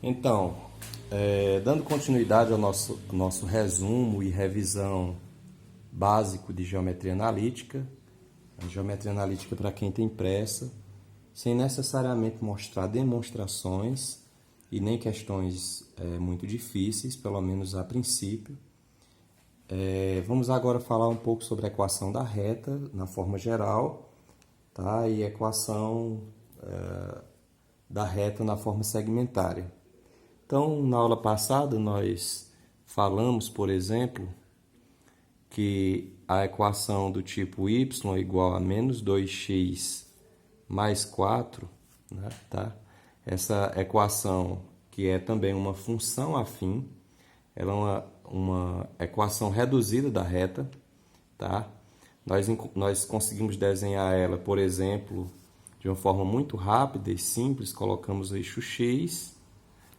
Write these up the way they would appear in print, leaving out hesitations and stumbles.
Então, dando continuidade ao nosso resumo e revisão básico de geometria analítica, a geometria analítica para quem tem pressa, sem necessariamente mostrar demonstrações e nem questões muito difíceis, pelo menos a princípio. Vamos agora falar um pouco sobre a equação da reta, na forma geral, tá? E a equação da reta na forma segmentária. Então, na aula passada, nós falamos, por exemplo, que a equação do tipo y é igual a menos 2x mais 4, né, tá? Essa equação, que é também uma função afim, ela é uma equação reduzida da reta, tá? Nós conseguimos desenhar ela, por exemplo, de uma forma muito rápida e simples. Colocamos eixo x,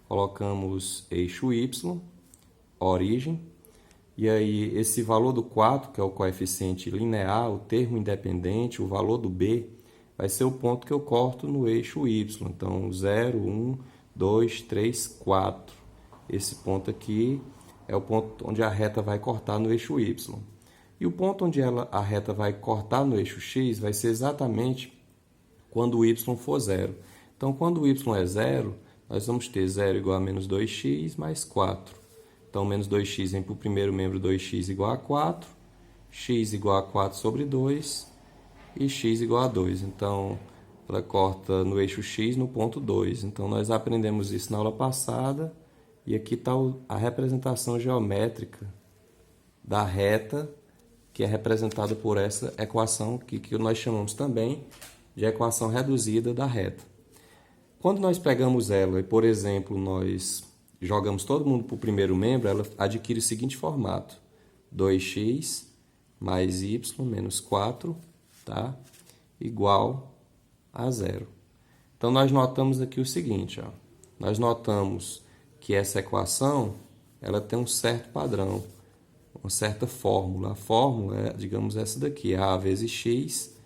colocamos eixo y, origem, e aí esse valor do 4, que é o coeficiente linear, o termo independente, o valor do b, vai ser o ponto que eu corto no eixo y. Então, 0, 1, 2, 3, 4. Esse ponto aqui é o ponto onde a reta vai cortar no eixo y. E o ponto onde a reta vai cortar no eixo x vai ser exatamente quando o y for zero. Então, quando o y é zero, nós vamos ter 0 igual a menos 2x mais 4. Então, menos 2x vem para o primeiro membro, 2x igual a 4, x igual a 4 sobre 2 e x igual a 2. Então, ela corta no eixo x no ponto 2. Então, nós aprendemos isso na aula passada. E aqui está a representação geométrica da reta, que é representada por essa equação que nós chamamos também de equação reduzida da reta. Quando nós pegamos ela e, por exemplo, nós jogamos todo mundo para o primeiro membro, ela adquire o seguinte formato: 2x mais y menos 4, tá? Igual a zero. Então, nós notamos aqui o seguinte, ó. Nós notamos que essa equação ela tem um certo padrão, uma certa fórmula. A fórmula é, digamos, essa daqui: a vezes x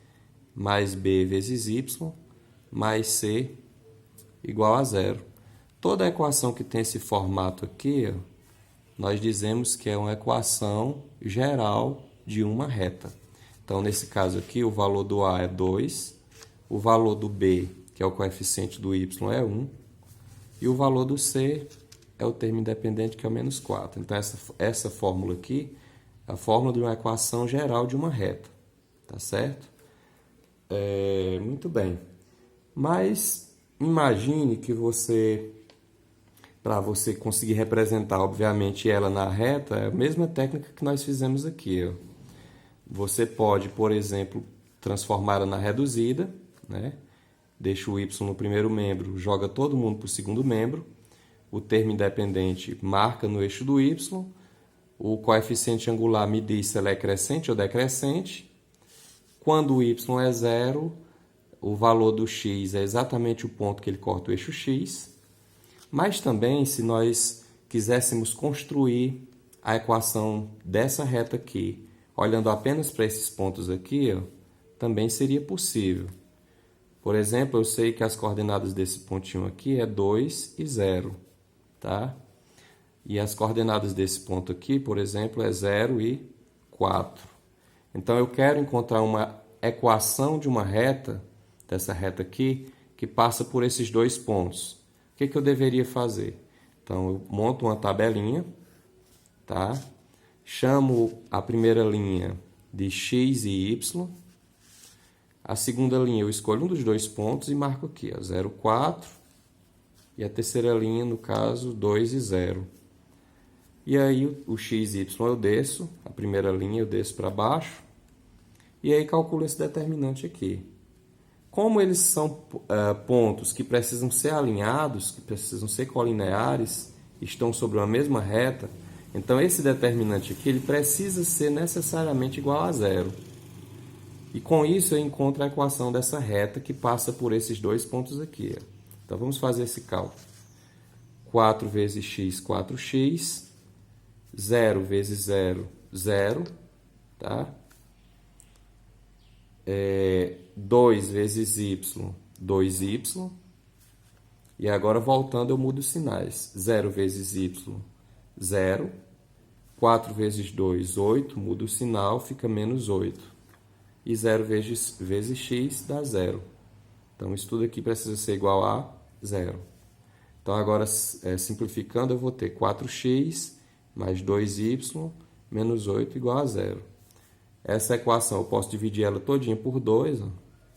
mais b vezes y mais c igual a zero. Toda equação que tem esse formato aqui, ó, nós dizemos que é uma equação geral de uma reta. Então, nesse caso aqui, o valor do a é 2, o valor do b, que é o coeficiente do y, é 1, e o valor do c é o termo independente, que é o menos 4. Então, essa fórmula aqui é a fórmula de uma equação geral de uma reta. Tá certo? Muito bem. Mas imagine que para você conseguir representar, obviamente, ela na reta, é a mesma técnica que nós fizemos aqui, ó. Você pode, por exemplo, transformá-la na reduzida, né? Deixa o y no primeiro membro, joga todo mundo para o segundo membro. O termo independente marca no eixo do y. O coeficiente angular me diz se ela é crescente ou decrescente. Quando o y é zero, o valor do x é exatamente o ponto que ele corta o eixo x. Mas também, se nós quiséssemos construir a equação dessa reta aqui, olhando apenas para esses pontos aqui, ó, também seria possível. Por exemplo, eu sei que as coordenadas desse pontinho aqui é 2 e 0, tá? E as coordenadas desse ponto aqui, por exemplo, é 0 e 4. Então, eu quero encontrar uma equação de uma reta, dessa reta aqui, que passa por esses dois pontos. O que eu deveria fazer? Então, eu monto uma tabelinha, tá? Chamo a primeira linha de x e y. A segunda linha eu escolho um dos dois pontos e marco aqui, ó, 0, 4. E a terceira linha, no caso, 2 e 0. E aí o x e y eu desço, a primeira linha eu desço para baixo. E aí calculo esse determinante aqui. Como eles são pontos que precisam ser alinhados, que precisam ser colineares, estão sobre uma mesma reta, então esse determinante aqui ele precisa ser necessariamente igual a zero. E com isso eu encontro a equação dessa reta que passa por esses dois pontos aqui. Então vamos fazer esse cálculo. 4 vezes x, 4x. 0 vezes 0, 0. Tá? 2 vezes y, 2y. E agora, voltando, eu mudo os sinais. 0 vezes y, 0. 4 vezes 2, 8. Muda o sinal, fica menos 8. E 0 vezes x dá 0. Então, isso tudo aqui precisa ser igual a 0. Então, agora, simplificando, eu vou ter 4x mais 2y menos 8 igual a 0. Essa equação, eu posso dividir ela todinha por 2, ó,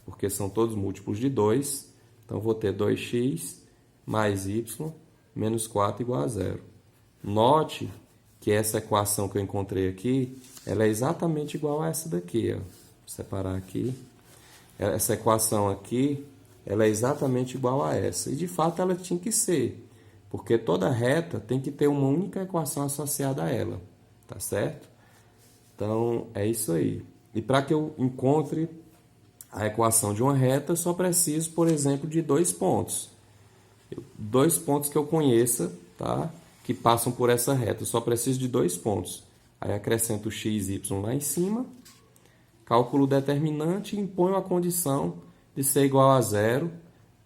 porque são todos múltiplos de 2. Então, vou ter 2x mais y menos 4 igual a 0. Note que essa equação que eu encontrei aqui, ela é exatamente igual a essa daqui. Ó. Vou separar aqui. Essa equação aqui, ela é exatamente igual a essa. E, de fato, ela tinha que ser, porque toda reta tem que ter uma única equação associada a ela. Tá certo? Então, é isso aí. E para que eu encontre a equação de uma reta, eu só preciso, por exemplo, de 2 pontos. 2 pontos que eu conheça, tá? Que passam por essa reta. Eu só preciso de 2 pontos. Aí acrescento x e y lá em cima, calculo o determinante e imponho a condição de ser igual a 0,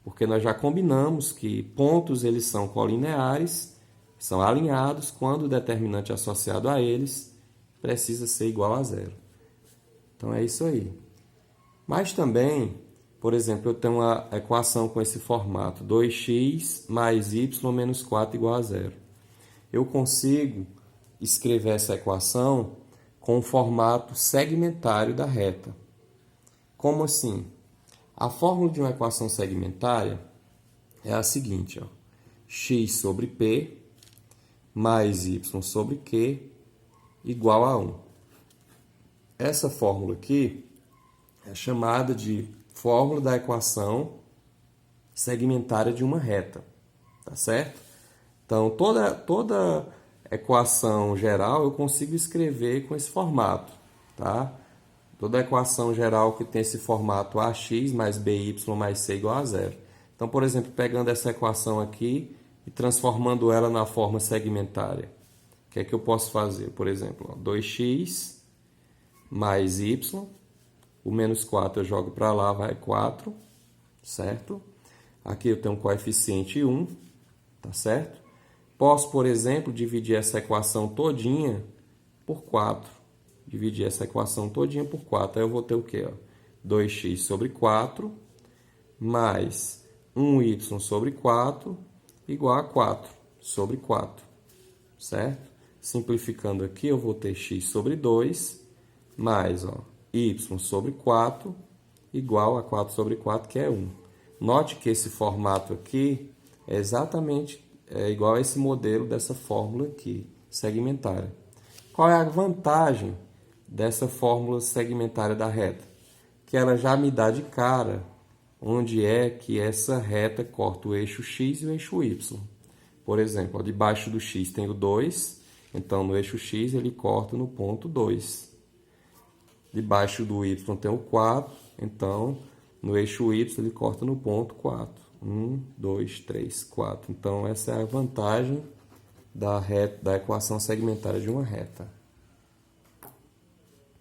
porque nós já combinamos que pontos eles são colineares, são alinhados quando o determinante associado a eles precisa ser igual a 0. Então é isso aí. Mas também, por exemplo, eu tenho uma equação com esse formato, 2x mais y menos 4 igual a 0. Eu consigo escrever essa equação com o formato segmentário da reta. Como assim? A fórmula de uma equação segmentária é a seguinte, ó, x sobre p mais y sobre q igual a 1. Essa fórmula aqui é chamada de fórmula da equação segmentária de uma reta, tá certo? Então, toda equação geral eu consigo escrever com esse formato, tá? Toda equação geral que tem esse formato ax mais by mais c igual a 0. Então, por exemplo, pegando essa equação aqui e transformando ela na forma segmentária, o que é que eu posso fazer? Por exemplo, ó, 2x mais y, o menos 4 eu jogo para lá, vai 4, certo? Aqui eu tenho um coeficiente 1, tá certo? Posso, por exemplo, dividir essa equação todinha por 4. Dividir essa equação todinha por 4. Aí eu vou ter o quê? Ó? 2x sobre 4 mais 1y sobre 4 igual a 4 sobre 4, certo? Simplificando aqui, eu vou ter x sobre 2 mais ó, y sobre 4 igual a 4 sobre 4, que é 1. Note que esse formato aqui é exatamente igual a esse modelo dessa fórmula aqui, segmentária. Qual é a vantagem dessa fórmula segmentária da reta? Que ela já me dá de cara onde é que essa reta corta o eixo x e o eixo y. Por exemplo, ó, debaixo do x tem o 2, então no eixo x ele corta no ponto 2. Debaixo do y tem o 4, então no eixo y ele corta no ponto 4. 1, 2, 3, 4. Então essa é a vantagem da equação segmentária de uma reta.